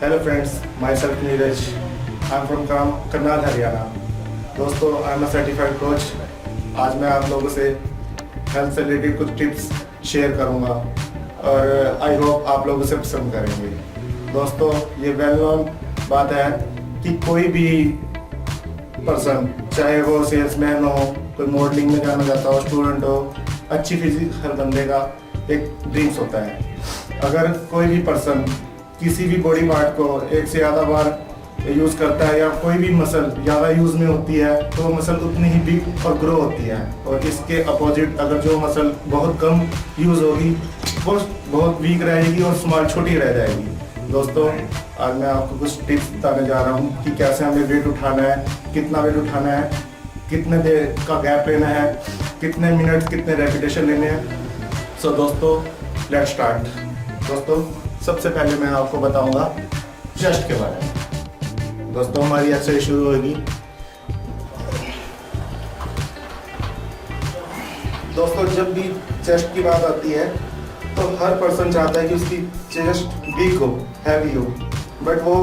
Hello friends, myself Neeraj. I am from Karnal Haryana. दोस्तों, I am a certified coach. आज मैं आप लोगों से हेल्थ से रिलेटेड कुछ टिप्स शेयर करूंगा और आई होप आप लोग उसे पसंद करेंगे। दोस्तों, ये वेल नोन बात है कि कोई भी पर्सन, चाहे वो सेल्समैन हो, कोई मॉडलिंग में जाना चाहता हो, स्टूडेंट हो, अच्छी फिजिक हर बंदे का एक ड्रीम्स होता है। अगर कोई भी पर्सन किसी भी बॉडी पार्ट को एक से ज़्यादा बार यूज़ करता है या कोई भी मसल ज़्यादा यूज़ में होती है तो वो मसल उतनी ही बिग और ग्रो होती है, और इसके अपोजिट अगर जो मसल बहुत कम यूज़ होगी वो बहुत वीक रहेगी और स्मॉल छोटी रह जाएगी। दोस्तों, आज मैं आपको कुछ टिप्स बताने जा रहा हूँ कि कैसे हमें वेट उठाना है, कितना वेट उठाना है, कितने देर का गैप लेना है, कितने मिनट कितने रेपिटेशन लेने हैं। सो दोस्तों, लेट्स स्टार्ट। दोस्तों, सबसे पहले मैं आपको बताऊंगा चेस्ट के बारे में। दोस्तों, हमारी एक्सरसाइज शुरू होगी। दोस्तों, जब भी चेस्ट की बात आती है तो हर पर्सन चाहता है कि उसकी चेस्ट बिग हो, हैवी हो, बट वो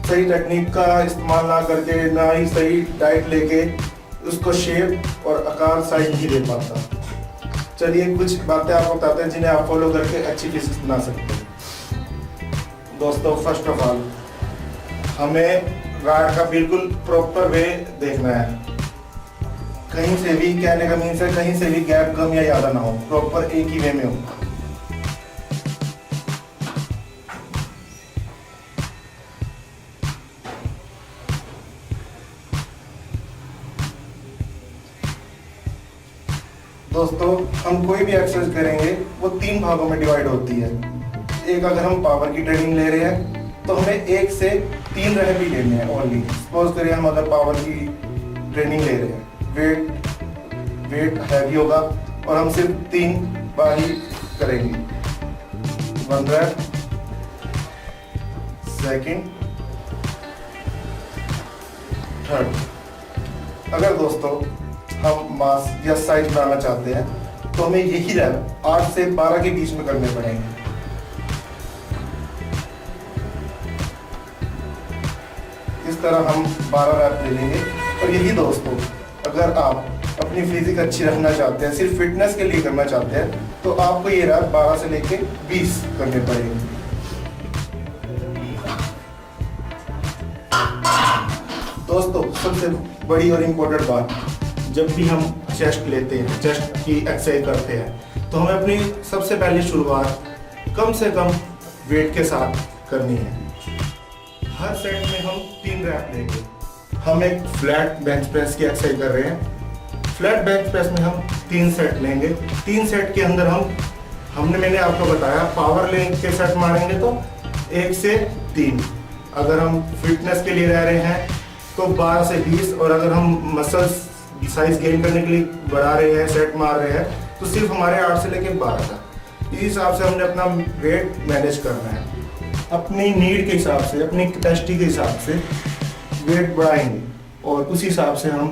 सही टेक्निक का इस्तेमाल ना करके, ना ही सही डाइट लेके उसको शेप और आकार साइज नहीं दे पाता। चलिए कुछ बातें आपको बताते हैं जिन्हें आप फॉलो करके अच्छी फिजिक्स बना सकते हैं। दोस्तों, फर्स्ट ऑफ ऑल हमें राइड का बिल्कुल प्रॉपर वे देखना है। कहीं से भी, कहने का मीन्स है, कहीं से भी गैप कम या ज़्यादा ना हो, प्रॉपर एक ही वे में हो। दोस्तों, हम कोई भी एक्सरसाइज करेंगे वो 3 भागों में डिवाइड होती है। एक, अगर हम पावर की ट्रेनिंग ले रहे हैं तो हमें 1 से 3 रह भी लेने हैं ओनली। सपोज करिए हम अगर पावर की ट्रेनिंग ले रहे हैं, वेट हैवी होगा और हम सिर्फ 3 बार ही करेंगे। 1 रैप, सेकंड, थर्ड। अगर दोस्तों हम मास या साइज बनाना चाहते हैं तो हमें यही रैप 8 से 12 के बीच में करने पड़ेंगे। इस तरह हम 12 रैप ले लेंगे। और यही दोस्तों, अगर आप अपनी फिजिक अच्छी रखना चाहते हैं, सिर्फ फिटनेस के लिए करना चाहते हैं, तो आपको ये रैप 12 से लेके 20 करने पड़ेंगे। दोस्तों, सबसे बड़ी और इम्पोर्टेंट बात, जब भी हम चेस्ट लेते हैं, चेस्ट की एक्सरसाइज करते हैं, तो हमें अपनी सबसे पहली शुरुआत कम से कम वेट के साथ करनी है। हर सेट में हम 3 रैप लेंगे। हम एक फ्लैट बेंच प्रेस की एक्सरसाइज कर रहे हैं। फ्लैट बेंच प्रेस में हम 3 सेट लेंगे। 3 सेट के अंदर मैंने आपको बताया, पावर लेग के सेट मारेंगे तो 1 से 3। अगर हम फिटनेस के लिए रह रहे हैं तो 12 से 20, और अगर हम मसल्स साइज गेन करने के लिए बढ़ा रहे हैं, सेट मार रहे हैं, तो सिर्फ हमारे 8 से लेकर 12 तक। इस हिसाब से हमने अपना वेट मैनेज करना है। अपनी नीड के हिसाब से, अपनी कैपेसिटी के हिसाब से वेट बढ़ाएंगे और उसी हिसाब से हम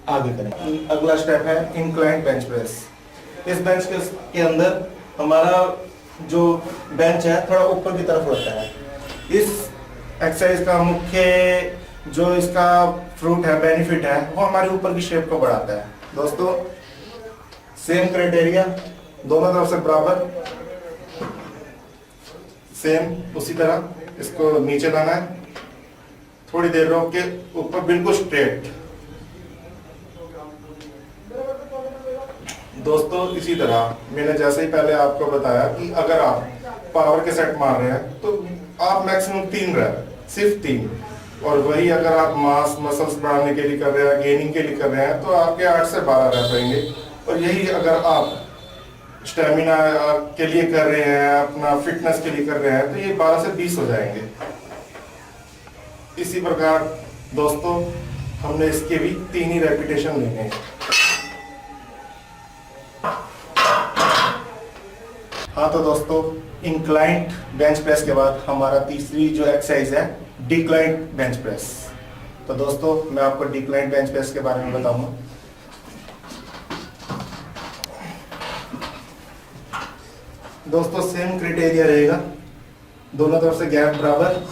आगे करेंगे। अगला स्टेप है इंक्लाइंड बेंच प्रेस। इस बेंच के अंदर हमारा जो बेंच है थोड़ा ऊपर की तरफ होता है। इस एक्सरसाइज का मुख्य जो इसका फ्रूट है, बेनिफिट है, वो हमारे ऊपर की शेप को बढ़ाता है। दोस्तों, सेम क्राइटेरिया, दोनों तरफ से बराबर, सेम उसी तरह इसको नीचे लाना है, थोड़ी देर रोक के ऊपर बिल्कुल स्ट्रेट। दोस्तों, इसी तरह मैंने जैसे ही पहले आपको बताया कि अगर आप पावर के सेट मार रहे हैं तो आप मैक्सिमम 3 रैप, सिर्फ 3, और वही अगर आप मास मसल्स बढ़ाने के लिए कर रहे हैं, गेनिंग के लिए कर रहे हैं, तो आपके 8 से 12 रैप रहेंगे। और यही अगर आप स्टेमिना के लिए कर रहे हैं, अपना फिटनेस के लिए कर रहे हैं, तो ये 12 से 20 हो जाएंगे। इसी प्रकार दोस्तों, हमने इसके भी 3 ही रेपिटेशन लेने हैं। हाँ, तो दोस्तों, इंक्लाइंड बेंच प्रेस के बाद हमारा तीसरी जो एक्सरसाइज है डिक्लाइंड बेंच प्रेस। तो दोस्तों, मैं आपको डिक्लाइंड बेंच प्रेस के बारे में बताऊंगा। दोस्तों, सेम क्राइटेरिया रहेगा, दोनों तरफ से गैप बराबर,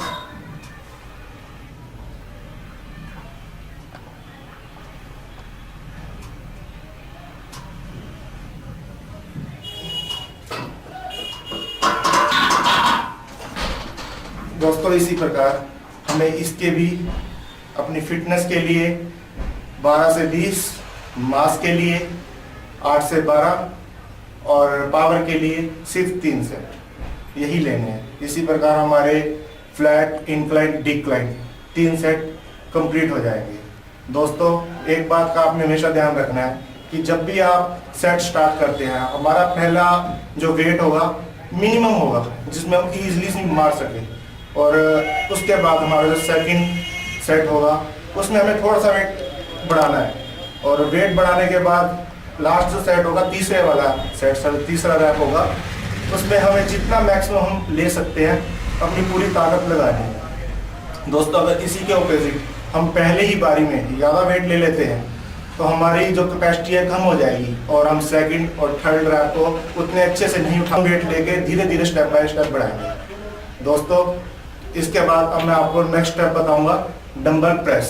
दोस्तों इसी प्रकार हमें इसके भी अपनी फिटनेस के लिए 12 से 20, मास के लिए 8 से 12 और पावर के लिए सिर्फ 3 सेट यही लेने हैं। इसी प्रकार हमारे flat, incline, decline 3 set complete हो जाएंगे। दोस्तों एक बात का आपने हमेशा ध्यान रखना है कि जब भी आप सेट स्टार्ट करते हैं, हमारा पहला जो वेट होगा मिनिमम होगा जिसमें हम इजीली मार सकें, और उसके बाद हमारा जो सेकंड सेट होगा उसमें हमें थोड़ा सा वेट बढ़ाना है, और वेट बढ़ाने के बाद लास्ट जो सेट होगा तीसरे वाला सेट, तीसरा रैप होगा, उसमें हमें जितना मैक्सिमम हम ले सकते हैं अपनी पूरी ताकत लगानी है। दोस्तों अगर इसी के ऑपोजिट हम पहले ही बारी में ज़्यादा वेट ले लेते हैं तो हमारी जो कैपेसिटी है कम हो जाएगी और हम सेकंड और थर्ड रैप को उतने अच्छे से नहीं उठा, वेट लेके धीरे धीरे स्टेप बाय स्टेप बढ़ाएंगे। दोस्तों इसके बाद अब मैं आपको नेक्स्ट स्टेप बताऊंगा, डंबल प्रेस।